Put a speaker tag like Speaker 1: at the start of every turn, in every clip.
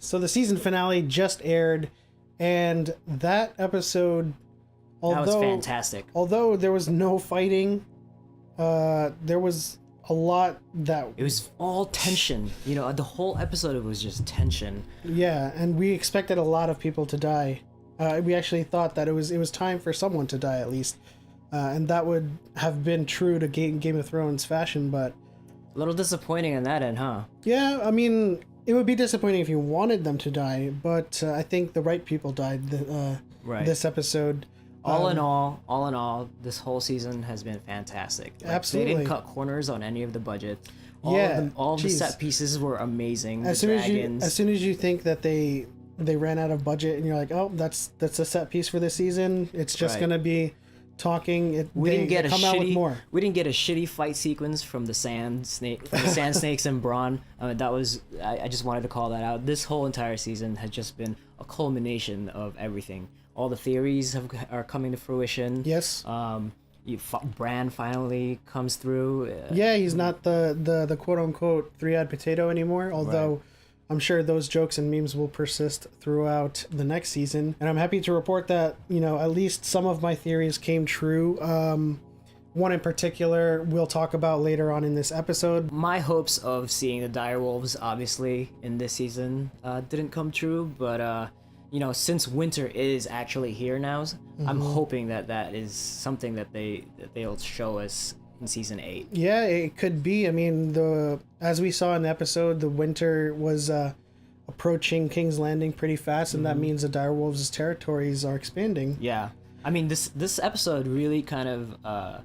Speaker 1: So the season finale just aired, and that episode,
Speaker 2: that was fantastic.
Speaker 1: Although there was no fighting, there was a lot that...
Speaker 2: It was all tension. You know, the whole episode was just tension.
Speaker 1: Yeah, and we expected a lot of people to die. We actually thought that it was time for someone to die at least. And that would have been true to Game of Thrones fashion, but...
Speaker 2: A little disappointing on that end, huh?
Speaker 1: Yeah, I mean, it would be disappointing if you wanted them to die, but I think the right people died this episode.
Speaker 2: All in all, this whole season has been fantastic. Like,
Speaker 1: absolutely.
Speaker 2: They didn't cut corners on any of the budget. All of the set pieces were amazing.
Speaker 1: As soon as you think that they ran out of budget and you're like, oh, that's a set piece for this season. It's just gonna be talking. We didn't get a
Speaker 2: shitty fight sequence from the sand snakes and Braun. That was I just wanted to call that out. This whole entire season has just been a culmination of everything. All the theories are coming to fruition.
Speaker 1: Yes.
Speaker 2: Bran finally comes through.
Speaker 1: Yeah, he's not the quote unquote three-eyed potato anymore. Although I'm sure those jokes and memes will persist throughout the next season. And I'm happy to report that, you know, at least some of my theories came true. One in particular we'll talk about later on in this episode.
Speaker 2: My hopes of seeing the direwolves, obviously, in this season didn't come true, but you know, since winter is actually here now, I'm hoping that is something that they'll show us in season 8.
Speaker 1: Yeah, it could be. I mean, as we saw in the episode, the winter was approaching King's Landing pretty fast, and that means the direwolves' territories are expanding.
Speaker 2: Yeah, I mean, this episode really kind of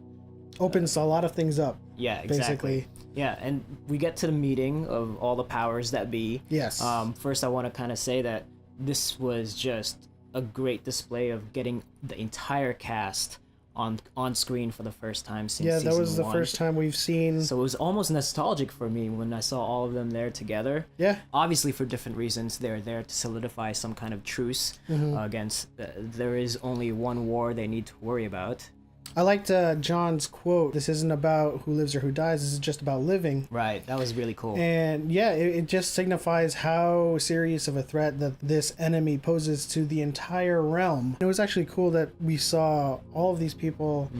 Speaker 1: opens a lot of things up.
Speaker 2: Yeah, exactly. Basically. Yeah, and we get to the meeting of all the powers that be.
Speaker 1: Yes.
Speaker 2: First, I want to kind of say that this was just a great display of getting the entire cast on screen for the first time since season 1.
Speaker 1: Yeah, that was the first time we've seen...
Speaker 2: So it was almost nostalgic for me when I saw all of them there together.
Speaker 1: Yeah.
Speaker 2: Obviously, for different reasons, they're there to solidify some kind of truce against... there is only one war they need to worry about.
Speaker 1: I liked John's quote, "This isn't about who lives or who dies, this is just about living."
Speaker 2: Right, that was really cool.
Speaker 1: And yeah, it just signifies how serious of a threat that this enemy poses to the entire realm. It was actually cool that we saw all of these people,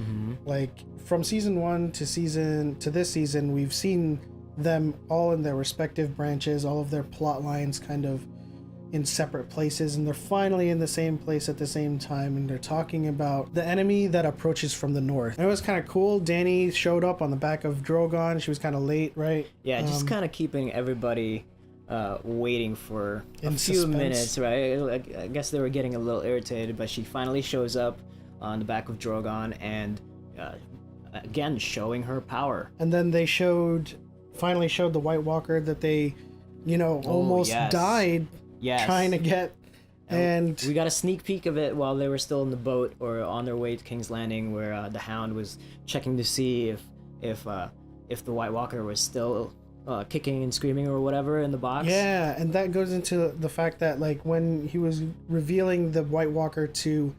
Speaker 1: like from season 1 to this season, we've seen them all in their respective branches, all of their plot lines kind of in separate places, and they're finally in the same place at the same time, and they're talking about the enemy that approaches from the north. And it was kind of cool. Dany showed up on the back of Drogon. She was kind of late, right?
Speaker 2: Yeah, just kind of keeping everybody waiting for a few
Speaker 1: suspense.
Speaker 2: minutes, right? I guess they were getting a little irritated, but she finally shows up on the back of Drogon and again showing her power.
Speaker 1: And then they finally showed the White Walker that they, you know, almost died.
Speaker 2: Yes.
Speaker 1: Trying to get, and
Speaker 2: we got a sneak peek of it while they were still in the boat or on their way to King's Landing, where the Hound was checking to see if the White Walker was still kicking and screaming or whatever in the box.
Speaker 1: Yeah, and that goes into the fact that like when he was revealing the White Walker to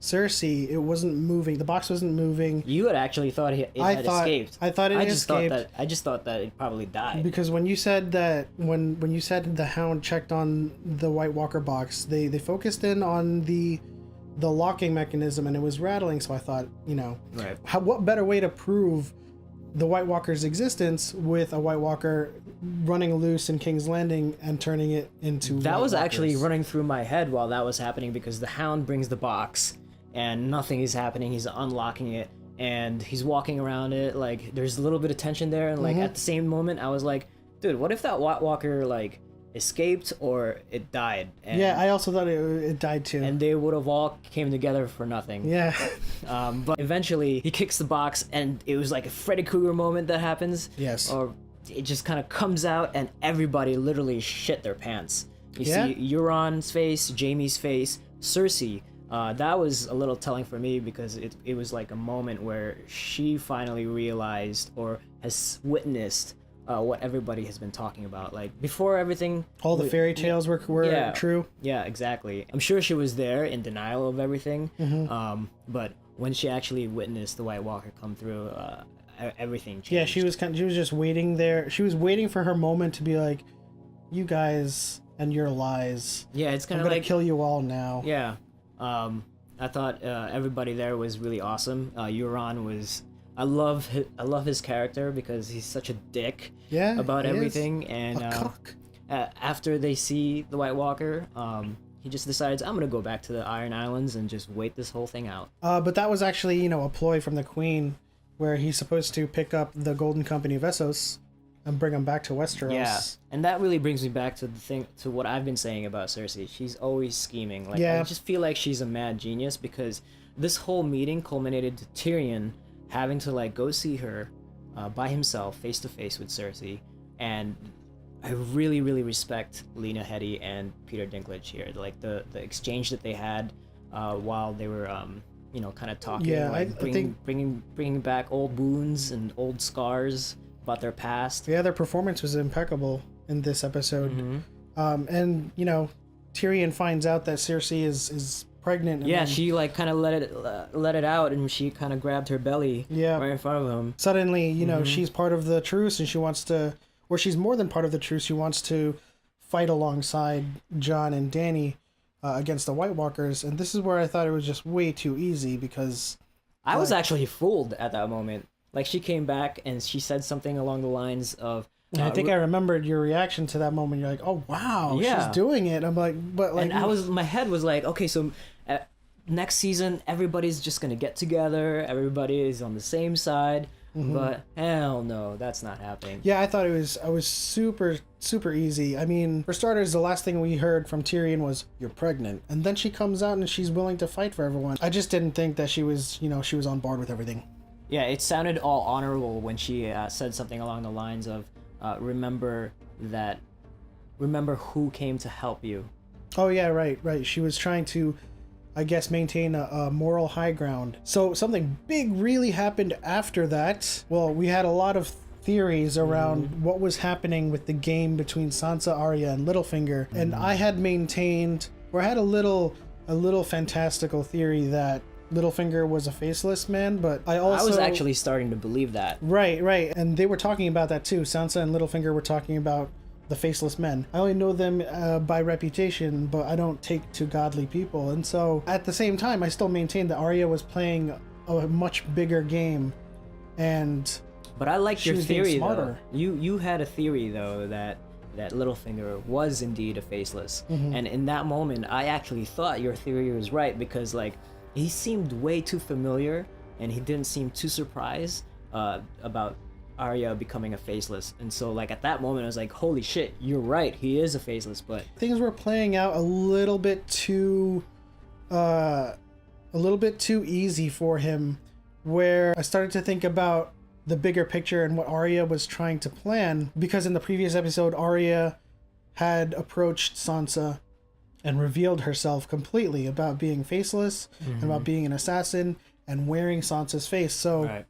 Speaker 1: Cersei, it wasn't moving. The box wasn't moving.
Speaker 2: You had actually thought it had escaped.
Speaker 1: I thought it escaped.
Speaker 2: I just thought that it probably died.
Speaker 1: Because when you said that, when you said the Hound checked on the White Walker box, they focused in on the locking mechanism and it was rattling. So I thought, you know,
Speaker 2: right.
Speaker 1: What better way to prove the White Walker's existence with a White Walker running loose in King's Landing and turning it into
Speaker 2: that
Speaker 1: White
Speaker 2: was
Speaker 1: Walkers.
Speaker 2: Actually running through my head while that was happening, because the Hound brings the box and nothing is happening. He's unlocking it and he's walking around it. Like, there's a little bit of tension there. And like at the same moment, I was like, dude, what if that White Walker like escaped or it died? And,
Speaker 1: yeah, I also thought it died too.
Speaker 2: And they would have all came together for nothing.
Speaker 1: Yeah.
Speaker 2: But eventually he kicks the box and it was like a Freddy Krueger moment that happens.
Speaker 1: Yes.
Speaker 2: Or it just kind of comes out and everybody literally shit their pants. You see Euron's face, Jaime's face, Cersei. That was a little telling for me, because it was like a moment where she finally realized or has witnessed what everybody has been talking about. Like, before everything...
Speaker 1: All the fairy tales were true?
Speaker 2: Yeah, exactly. I'm sure she was there in denial of everything, but when she actually witnessed the White Walker come through, everything changed.
Speaker 1: Yeah, she was just waiting there. She was waiting for her moment to be like, you guys and your lies.
Speaker 2: Yeah, it's kind
Speaker 1: I'm
Speaker 2: of
Speaker 1: gonna
Speaker 2: like
Speaker 1: kill you all now.
Speaker 2: yeah. I thought everybody there was really awesome. Euron was. I love his character because he's such a dick about everything. And after they see the White Walker, he just decides, I'm gonna go back to the Iron Islands and just wait this whole thing out.
Speaker 1: But that was actually, a ploy from the Queen, where he's supposed to pick up the Golden Company of Essos and bring them back to Westeros.
Speaker 2: Yeah, and that really brings me back to to what I've been saying about Cersei. She's always scheming. I just feel like she's a mad genius, because this whole meeting culminated to Tyrion having to go see her by himself, face to face with Cersei, and I really, really respect Lena Headey and Peter Dinklage here. The exchange that they had while they were kind of talking,
Speaker 1: I think
Speaker 2: bringing back old wounds and old scars about their past.
Speaker 1: Yeah, their performance was impeccable in this episode.
Speaker 2: Mm-hmm.
Speaker 1: And Tyrion finds out that Cersei is pregnant. And
Speaker 2: then she kind of let it out, and she kind of grabbed her belly right in front of him.
Speaker 1: Suddenly, she's part of the truce, and she wants to, or she's more than part of the truce. She wants to fight alongside Jon and Dany against the White Walkers. And this is where I thought it was just way too easy, because
Speaker 2: I was actually fooled at that moment. She came back and she said something along the lines of...
Speaker 1: I think I remembered your reaction to that moment. You're like, oh, wow, she's doing it. I'm like, but
Speaker 2: And my head was like, okay, so next season, everybody's just going to get together. Everybody is on the same side. Mm-hmm. But hell no, that's not happening.
Speaker 1: Yeah, I thought it was super, super easy. I mean, for starters, the last thing we heard from Tyrion was, you're pregnant. And then she comes out and she's willing to fight for everyone. I just didn't think that she was, she was on board with everything.
Speaker 2: Yeah, it sounded all honorable when she said something along the lines of, remember who came to help you.
Speaker 1: Oh yeah, right. She was trying to, I guess, maintain a moral high ground. So something big really happened after that. Well, we had a lot of theories around what was happening with the game between Sansa, Arya, and Littlefinger. And I had maintained, or I had a little fantastical theory that Littlefinger was a faceless man, but I
Speaker 2: was actually starting to believe that.
Speaker 1: Right. And they were talking about that too. Sansa and Littlefinger were talking about the faceless men. I only know them by reputation, but I don't take to godly people. And so at the same time, I still maintain that Arya was playing a much bigger game,
Speaker 2: but I like your theory though. You had a theory though that Littlefinger was indeed a faceless. Mm-hmm. And in that moment, I actually thought your theory was right, because he seemed way too familiar, and he didn't seem too surprised about Arya becoming a faceless. And so at that moment I was like, holy shit, you're right, he is a faceless. But
Speaker 1: things were playing out a little bit too easy for him, where I started to think about the bigger picture and what Arya was trying to plan, because in the previous episode Arya had approached Sansa and revealed herself completely about being faceless and about being an assassin and wearing Sansa's face. So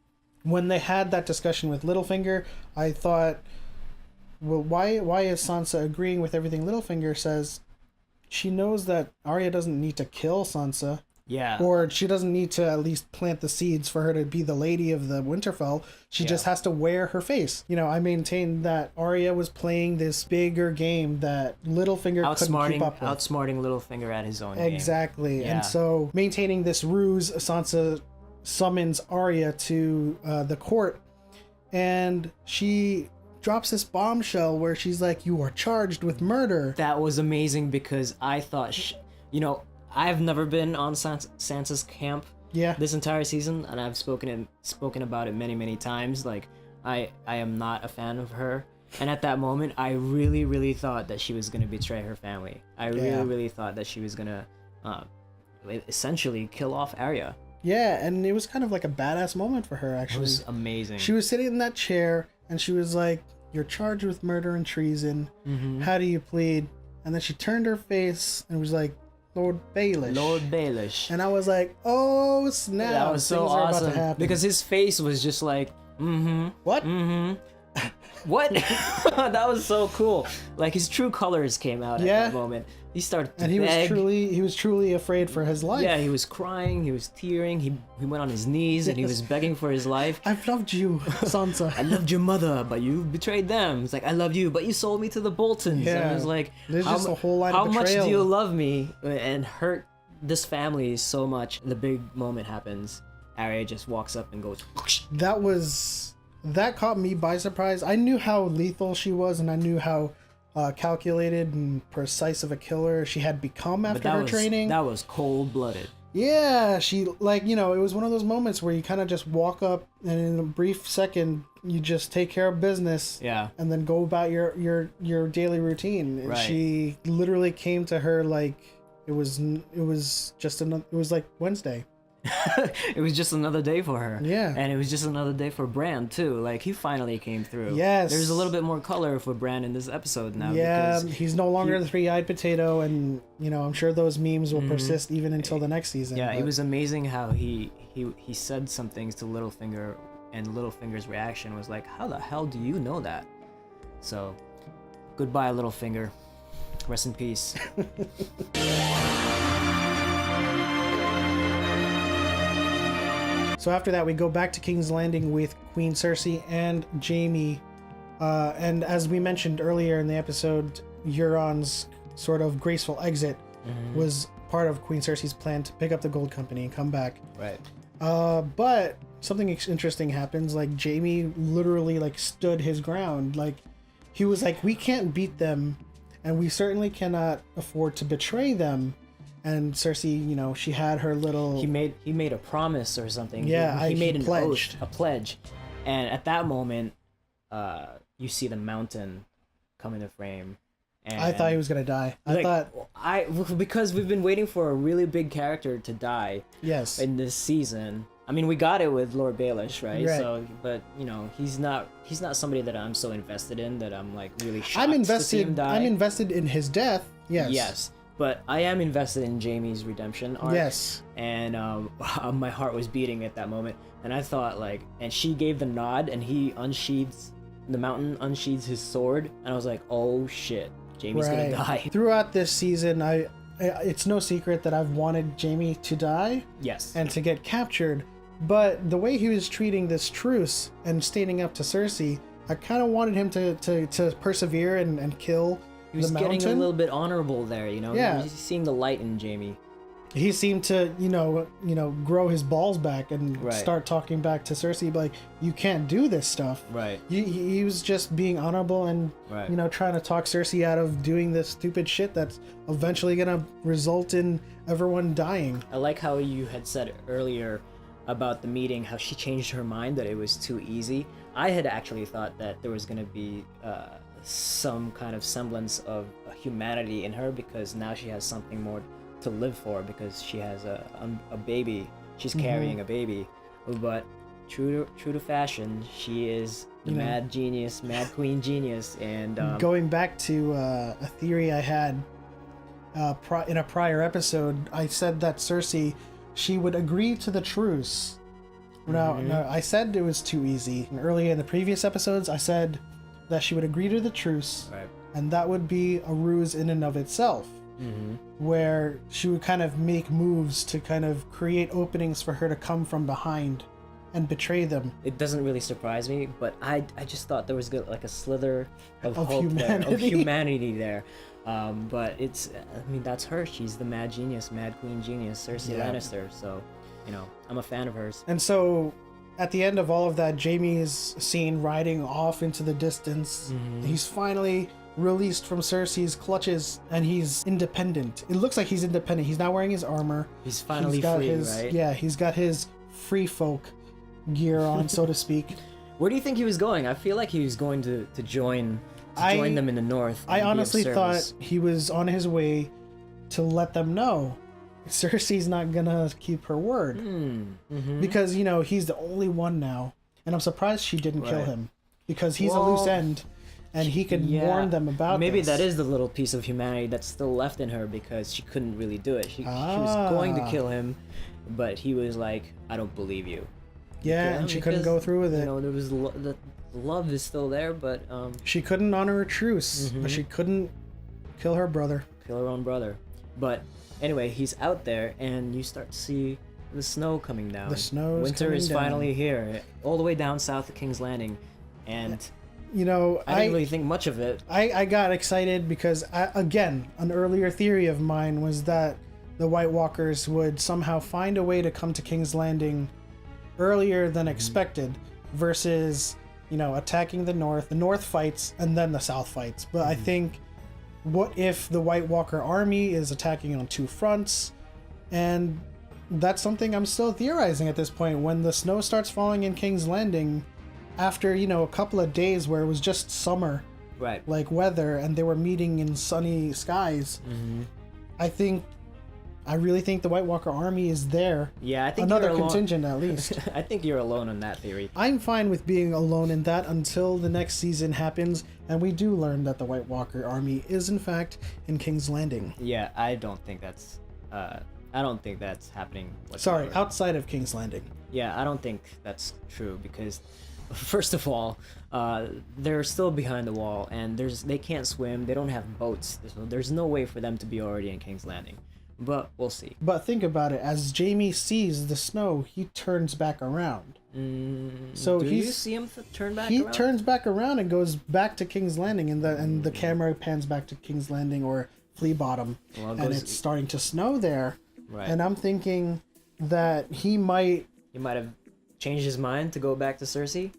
Speaker 1: when they had that discussion with Littlefinger, I thought, well, why is Sansa agreeing with everything Littlefinger says? She knows that Arya doesn't need to kill Sansa.
Speaker 2: Yeah.
Speaker 1: Or she doesn't need to at least plant the seeds for her to be the lady of the Winterfell. She just has to wear her face. I maintain that Arya was playing this bigger game that Littlefinger couldn't keep up with.
Speaker 2: Outsmarting Littlefinger at his own game.
Speaker 1: Exactly. Yeah. And so maintaining this ruse, Sansa summons Arya to the court, and she drops this bombshell where she's like, you are charged with murder.
Speaker 2: That was amazing, because I thought, I've never been on Sansa's camp this entire season, and I've spoken about it many, many times. I am not a fan of her, and at that moment I really, really thought that she was going to betray her family. I really thought that she was going to essentially kill off Arya.
Speaker 1: Yeah, and it was kind of like a badass moment for her, actually.
Speaker 2: It was amazing.
Speaker 1: She was sitting in that chair, and she was like, you're charged with murder and treason. Mm-hmm. How do you plead? And then she turned her face and was like, Lord Baelish. And I was like, oh snap.
Speaker 2: That was so awesome. Because his face was just like,
Speaker 1: What?
Speaker 2: What? That was so cool. Like his true colors came out at that moment. He started to
Speaker 1: and he was truly afraid for his life.
Speaker 2: Yeah, he was crying, he was tearing, he went on his knees and he was begging for his life.
Speaker 1: I've loved you, Sansa.
Speaker 2: I loved your mother, but you betrayed them. It's like, I love you, but you sold me to the Boltons.
Speaker 1: Yeah.
Speaker 2: And it was like,
Speaker 1: there's just a whole line
Speaker 2: how
Speaker 1: of betrayal.
Speaker 2: much do you love me and hurt this family so much? The big moment happens. Arya just walks up and goes.
Speaker 1: That caught me by surprise. I knew how lethal she was, and I knew how calculated and precise of a killer she had become after her training.
Speaker 2: That was cold-blooded.
Speaker 1: Yeah, she, like, you know, it was one of those moments where you kind of just walk up and in a brief second you just take care of business.
Speaker 2: Yeah.
Speaker 1: And then go about your daily routine. And
Speaker 2: right.
Speaker 1: She literally came to her like it was like Wednesday.
Speaker 2: It was just another day for her.
Speaker 1: Yeah.
Speaker 2: And it was just another day for Bran too. Like he finally came through.
Speaker 1: Yes.
Speaker 2: There's a little bit more color for Bran in this episode now.
Speaker 1: Yeah, he's no longer the three-eyed potato, and you know, I'm sure those memes will persist even until the next season.
Speaker 2: Yeah, it was amazing how he said some things to Littlefinger, and Littlefinger's reaction was like, "How the hell do you know that?" So, goodbye, Littlefinger. Rest in peace.
Speaker 1: So after that, we go back to King's Landing with Queen Cersei and Jaime. And as we mentioned earlier in the episode, Euron's sort of graceful exit was part of Queen Cersei's plan to pick up the Gold Company and come back.
Speaker 2: Right.
Speaker 1: But something interesting happens. Like Jaime literally like stood his ground. Like he was like, we can't beat them, and we certainly cannot afford to betray them. And Cersei, you know, she had her little.
Speaker 2: He made a promise or something.
Speaker 1: Yeah,
Speaker 2: he made an
Speaker 1: pledged.
Speaker 2: oath, a pledge, and at that moment, you see the mountain come into frame. And
Speaker 1: I thought he was gonna die.
Speaker 2: Because we've been waiting for a really big character to die.
Speaker 1: Yes.
Speaker 2: In this season, I mean, we got it with Lord Baelish, right?
Speaker 1: Right.
Speaker 2: So, but you know, he's not somebody that I'm so invested in that I'm like really shocked
Speaker 1: I'm invested.
Speaker 2: to see him die.
Speaker 1: I'm invested in his death. Yes.
Speaker 2: Yes. But I am invested in Jaime's redemption arc.
Speaker 1: Yes.
Speaker 2: And my heart was beating at that moment. And I thought, like, and she gave the nod, and he the mountain unsheathes his sword. And I was like, oh shit, Jaime's gonna die.
Speaker 1: Throughout this season, it's no secret that I've wanted Jaime to die.
Speaker 2: Yes.
Speaker 1: And to get captured. But the way he was treating this truce and standing up to Cersei, I kind of wanted him to persevere and kill.
Speaker 2: He was getting a little bit honorable there, you know.
Speaker 1: Yeah.
Speaker 2: He was seeing the light in Jaime.
Speaker 1: He seemed to, you know, grow his balls back and start talking back to Cersei, like, you can't do this stuff.
Speaker 2: Right.
Speaker 1: He was just being honorable and, you know, trying to talk Cersei out of doing this stupid shit that's eventually gonna result in everyone dying.
Speaker 2: I like how you had said earlier about the meeting, how she changed her mind, that it was too easy. I had actually thought that there was gonna be some kind of semblance of humanity in her, because now she has something more to live for, because she has a baby. She's carrying a baby. But true to fashion, she is the mad genius, mad queen genius. And
Speaker 1: going back to a theory I had in a prior episode, I said that Cersei, she would agree to the truce. No, I said it was too easy. And earlier in the previous episodes, I said that she would agree to the truce, and that would be a ruse in and of itself, where she would kind of make moves to kind of create openings for her to come from behind and betray them.
Speaker 2: It doesn't really surprise me, but I just thought there was like a slither of hope
Speaker 1: humanity.
Speaker 2: There, of humanity there. But it's, I mean, that's her. She's the mad genius, mad queen genius, Cersei Lannister. So, you know, I'm a fan of hers.
Speaker 1: And so, at the end of all of that, Jaime is seen riding off into the distance. He's finally released from Cersei's clutches, and he's independent. It looks like he's independent. He's not wearing his armor.
Speaker 2: He's finally free, right?
Speaker 1: Yeah, he's got his free folk gear on, so to speak.
Speaker 2: Where do you think he was going? I feel like he was going to join them in the north.
Speaker 1: I honestly thought he was on his way to let them know Cersei's not gonna keep her word, because, you know, he's the only one now, and I'm surprised she didn't kill him, because he's a loose end, and he could warn them about
Speaker 2: maybe
Speaker 1: this.
Speaker 2: That is the little piece of humanity that's still left in her, because she couldn't really do it. She was going to kill him, but he was like, I don't believe you.
Speaker 1: Yeah, and she couldn't
Speaker 2: because,
Speaker 1: go through with it.
Speaker 2: You know, there was the love is still there, but
Speaker 1: She couldn't honor a truce, but she couldn't kill her brother.
Speaker 2: kill her own brother. But anyway, he's out there, and you start to see the snow coming down.
Speaker 1: The snow is
Speaker 2: Winter
Speaker 1: coming
Speaker 2: is
Speaker 1: down.
Speaker 2: finally here, all the way down south of King's Landing, and
Speaker 1: You know,
Speaker 2: I didn't really think much of it.
Speaker 1: I got excited because, again, an earlier theory of mine was that the White Walkers would somehow find a way to come to King's Landing earlier than expected versus, you know, attacking the North fights, and then the South fights. But I think, what if the White Walker army is attacking on two fronts? And that's something I'm still theorizing at this point. When the snow starts falling in King's Landing, after, you know, a couple of days where it was just summer,
Speaker 2: Right.
Speaker 1: like weather, and they were meeting in sunny skies, I really think the White Walker army is there.
Speaker 2: Yeah, I think
Speaker 1: Another
Speaker 2: you're alone.
Speaker 1: contingent, at least.
Speaker 2: I think you're alone on that theory.
Speaker 1: I'm fine with being alone in that until the next season happens, and we do learn that the White Walker army is in fact in King's Landing.
Speaker 2: Yeah, I don't think that's happening whatsoever.
Speaker 1: Sorry, outside of King's Landing.
Speaker 2: Yeah, I don't think that's true because, first of all, they're still behind the wall, and they can't swim. They don't have boats, so there's no way for them to be already in King's Landing. But we'll see.
Speaker 1: But think about it. As Jaime sees the snow, he turns back around. So
Speaker 2: do you see him turn back
Speaker 1: he
Speaker 2: around?
Speaker 1: turns back around and goes back to King's Landing, and the camera pans back to King's Landing or Flea Bottom,
Speaker 2: Well, it
Speaker 1: and
Speaker 2: goes-
Speaker 1: it's starting to snow there.
Speaker 2: Right.
Speaker 1: And I'm thinking that he might.
Speaker 2: He might have changed his mind to go back to Cersei.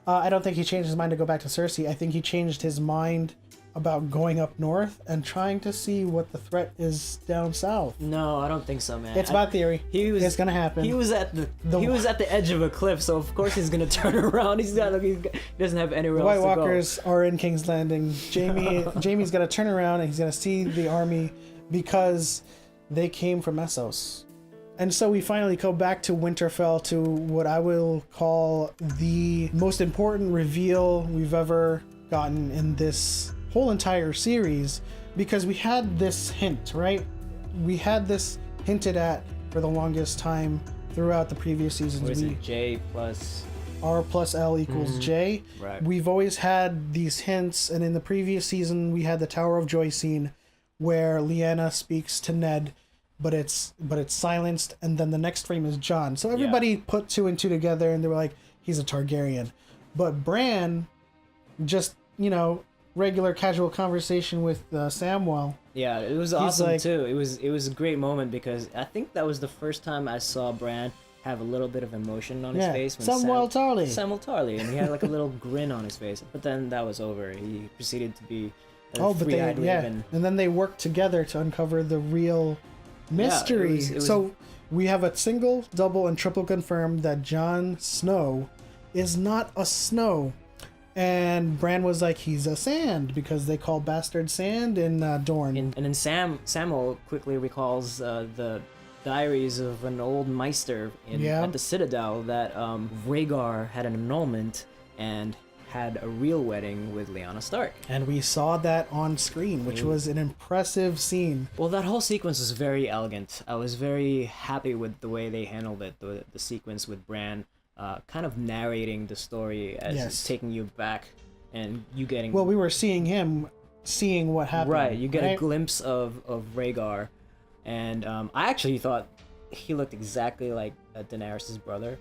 Speaker 1: I don't think he changed his mind to go back to Cersei. I think he changed his mind about going up north and trying to see what the threat is down south.
Speaker 2: No, I don't think so, man.
Speaker 1: It's my theory. It's gonna happen.
Speaker 2: He was at the edge of a cliff, so of course he's gonna turn around. He doesn't have anywhere
Speaker 1: The
Speaker 2: else
Speaker 1: White
Speaker 2: to
Speaker 1: Walkers are in King's Landing. Jaime's gonna turn around and he's gonna see the army because they came from Essos. And so we finally go back to Winterfell, to what I will call the most important reveal we've ever gotten in this whole entire series, because we had this hint, right? We had this hinted at for the longest time throughout the previous seasons.
Speaker 2: What is it? J plus
Speaker 1: R+L equals J.
Speaker 2: Right.
Speaker 1: We've always had these hints, and in the previous season we had the Tower of Joy scene where Lyanna speaks to Ned, but it's silenced, and then the next frame is Jon. So everybody put two and two together, and they were like, he's a Targaryen. But Bran, just, you know, regular casual conversation with Samwell.
Speaker 2: Yeah, it was awesome
Speaker 1: like-
Speaker 2: too. It was a great moment because I think that was the first time I saw Bran have a little bit of emotion on his face.
Speaker 1: Samwell Tarly.
Speaker 2: Samwell Tarly, and he had like a little grin on his face. But then that was over. He proceeded to be a three-eyed raven.
Speaker 1: And then they worked together to uncover the real mystery.
Speaker 2: it was-
Speaker 1: So we have a single, double, and triple confirmed that Jon Snow is not a Snow. And Bran was like, he's a Sand, because they call Bastard Sand in Dorne.
Speaker 2: And then Samwell quickly recalls the diaries of an old Meister at the Citadel that Rhaegar had an annulment and had a real wedding with Lyanna Stark.
Speaker 1: And we saw that on screen, which was an impressive scene.
Speaker 2: Well, that whole sequence was very elegant. I was very happy with the way they handled it, the sequence with Bran kind of narrating the story as it's taking you back and you getting...
Speaker 1: Well, we were seeing him seeing what happened.
Speaker 2: Right, you get a glimpse of Rhaegar. And I actually thought he looked exactly like Daenerys' brother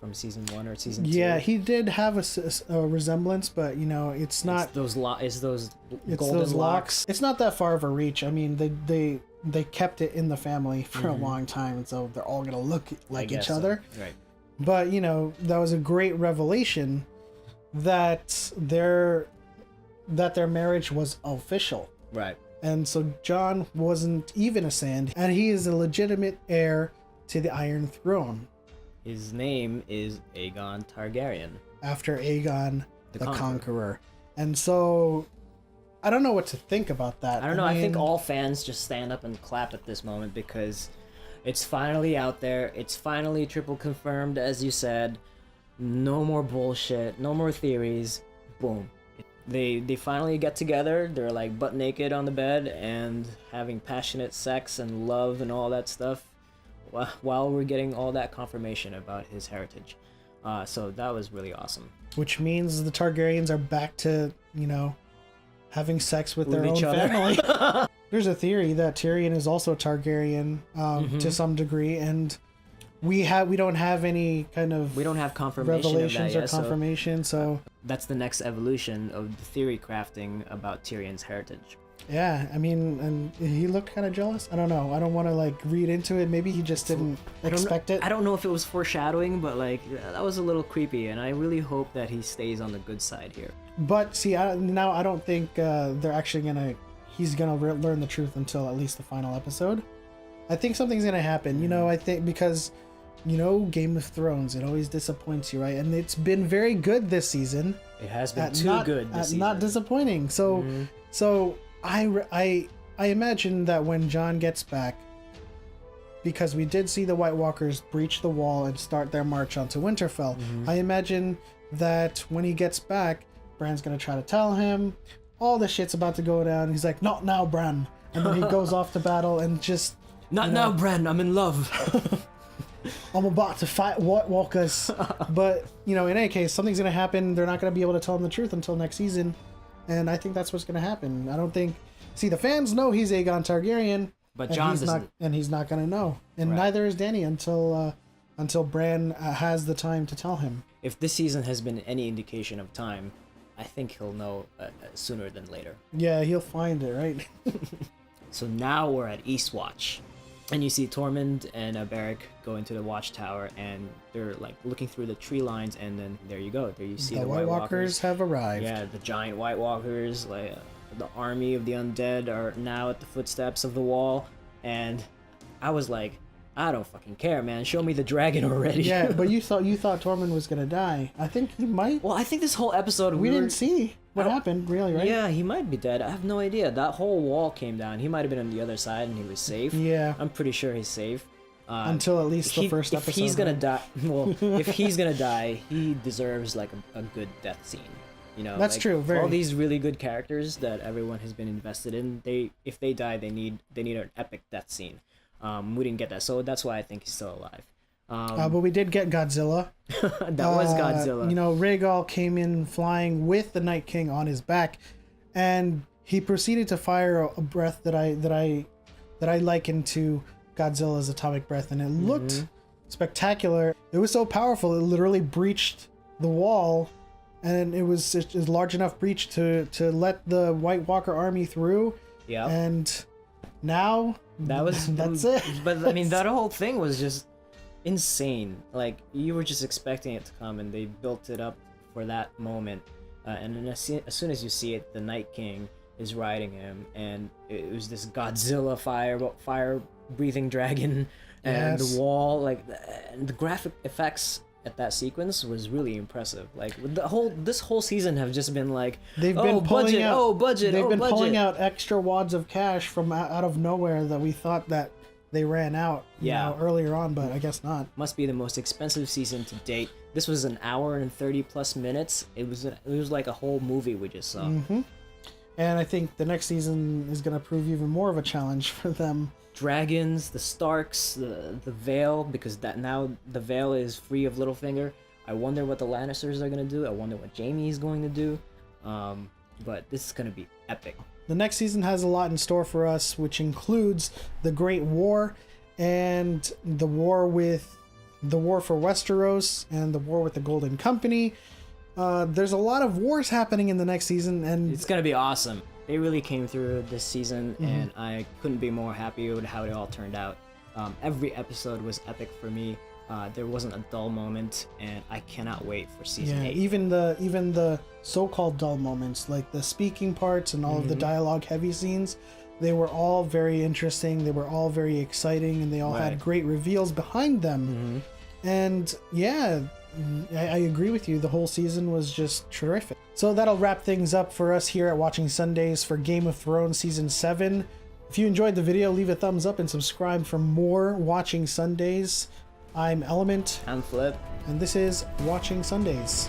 Speaker 2: from season 1 or season 2.
Speaker 1: Yeah, he did have a resemblance, but you know, it's not.
Speaker 2: It's those
Speaker 1: It's
Speaker 2: golden
Speaker 1: those
Speaker 2: locks.
Speaker 1: It's not that far of a reach. I mean, they kept it in the family for a long time, so they're all gonna look like each other.
Speaker 2: So. Right.
Speaker 1: But you know, that was a great revelation that their marriage was official.
Speaker 2: Right.
Speaker 1: And so Jon wasn't even a Sand, and he is a legitimate heir to the Iron Throne.
Speaker 2: His name is Aegon Targaryen.
Speaker 1: After Aegon the Conqueror. And so, I don't know what to think about that.
Speaker 2: I don't know, I think all fans just stand up and clap at this moment because it's finally out there. It's finally triple confirmed, as you said. No more bullshit. No more theories. Boom. They finally get together. They're like butt naked on the bed and having passionate sex and love and all that stuff. while we're getting all that confirmation about his heritage. So that was really awesome.
Speaker 1: Which means the Targaryens are back to, you know, having sex with their own
Speaker 2: each other.
Speaker 1: family. There's a theory that Tyrion is also a Targaryen to some degree, and we don't have any kind of
Speaker 2: we don't have confirmation
Speaker 1: revelations
Speaker 2: of that
Speaker 1: or
Speaker 2: yet,
Speaker 1: confirmation. So
Speaker 2: that's the next evolution of the theory crafting about Tyrion's heritage.
Speaker 1: yeah, I mean, and he looked kind of jealous. I don't know. I don't want to like read into it. Maybe he just didn't expect it.
Speaker 2: I don't know if it was foreshadowing, but like that was a little creepy, and I really hope that he stays on the good side here.
Speaker 1: But see, now I don't think they're actually he's gonna learn the truth until at least the final episode. I think something's gonna happen. You know, I think because, you know, Game of Thrones, it always disappoints you, right? And it's been very good this season.
Speaker 2: It has been too good this season.
Speaker 1: Not disappointing. So I imagine that when Jon gets back, because we did see the White Walkers breach the wall and start their march onto Winterfell, I imagine that when he gets back, Bran's gonna try to tell him all the shit's about to go down. He's like, "Not now, Bran," and then he goes off to battle and just
Speaker 2: not now, Bran. I'm in love.
Speaker 1: I'm about to fight White Walkers. But you know, in any case, something's gonna happen. They're not gonna be able to tell him the truth until next season. And I think that's what's going to happen. I don't think... See, the fans know he's Aegon Targaryen.
Speaker 2: But Jon doesn't.
Speaker 1: And he's not going to know. And neither is Dany until Bran has the time to tell him.
Speaker 2: If this season has been any indication of time, I think he'll know sooner than later.
Speaker 1: Yeah, he'll find it, right?
Speaker 2: So now we're at Eastwatch. And you see Tormund and Beric go into the watchtower, and they're like looking through the tree lines, and then there you go. There you see the White Walkers
Speaker 1: have arrived.
Speaker 2: Yeah, the giant White Walkers, like the army of the undead, are now at the footsteps of the wall. And I was like, I don't fucking care, man. Show me the dragon already.
Speaker 1: Yeah, but you thought Tormund was gonna die. I think he might.
Speaker 2: Well, I think this whole episode
Speaker 1: we didn't see what happened, really, right?
Speaker 2: Yeah, he might be dead. I have no idea. That whole wall came down. He might have been on the other side and he was safe.
Speaker 1: Yeah.
Speaker 2: I'm pretty sure he's safe.
Speaker 1: Until at least the first episode.
Speaker 2: If he's gonna die, well, if he's gonna die, he deserves like a good death scene. You know,
Speaker 1: that's
Speaker 2: like,
Speaker 1: true. Very.
Speaker 2: All these really good characters that everyone has been invested in, if they die, they need an epic death scene. We didn't get that, so that's why I think he's still alive.
Speaker 1: But we did get Godzilla.
Speaker 2: That was Godzilla.
Speaker 1: You know, Rhaegal came in flying with the Night King on his back, and he proceeded to fire a breath that I likened to Godzilla's atomic breath, and it looked spectacular. It was so powerful; it literally breached the wall, and it was a large enough breach to let the White Walker army through.
Speaker 2: Yeah.
Speaker 1: And now that's it.
Speaker 2: But I mean, that whole thing was just insane. Like, you were just expecting it to come, and they built it up for that moment. And then as soon as you see it, the Night King is riding him, and it was this Godzilla fire breathing dragon, and the wall, like, and the graphic effects at that sequence was really impressive. Like, this whole season have just been like,
Speaker 1: they've been pulling
Speaker 2: budget.
Speaker 1: out extra wads of cash from out of nowhere that we thought that they ran out you know, earlier on, but I guess not.
Speaker 2: Must be the most expensive season to date. This was an hour and 30 plus minutes. It was like a whole movie we just saw.
Speaker 1: And I think the next season is going to prove even more of a challenge for them.
Speaker 2: Dragons, the Starks, the Vale, because now the Vale is free of Littlefinger. I wonder what the Lannisters are going to do. I wonder what Jaime is going to do. But this is going to be epic.
Speaker 1: The next season has a lot in store for us, which includes the Great War and the war for Westeros and the war with the Golden Company. There's a lot of wars happening in the next season, and
Speaker 2: it's gonna be awesome. They really came through this season, and I couldn't be more happy with how it all turned out. Every episode was epic for me. There wasn't a dull moment, and I cannot wait for season 8.
Speaker 1: Even the so-called dull moments, like the speaking parts and all of the dialogue-heavy scenes, they were all very interesting. They were all very exciting, and they all had great reveals behind them. And yeah, I agree with you. The whole season was just terrific. So that'll wrap things up for us here at Watching Sundays for Game of Thrones Season 7. If you enjoyed the video, leave a thumbs up and subscribe for more Watching Sundays. I'm Element.
Speaker 2: I'm Flip.
Speaker 1: And this is Watching Sundays.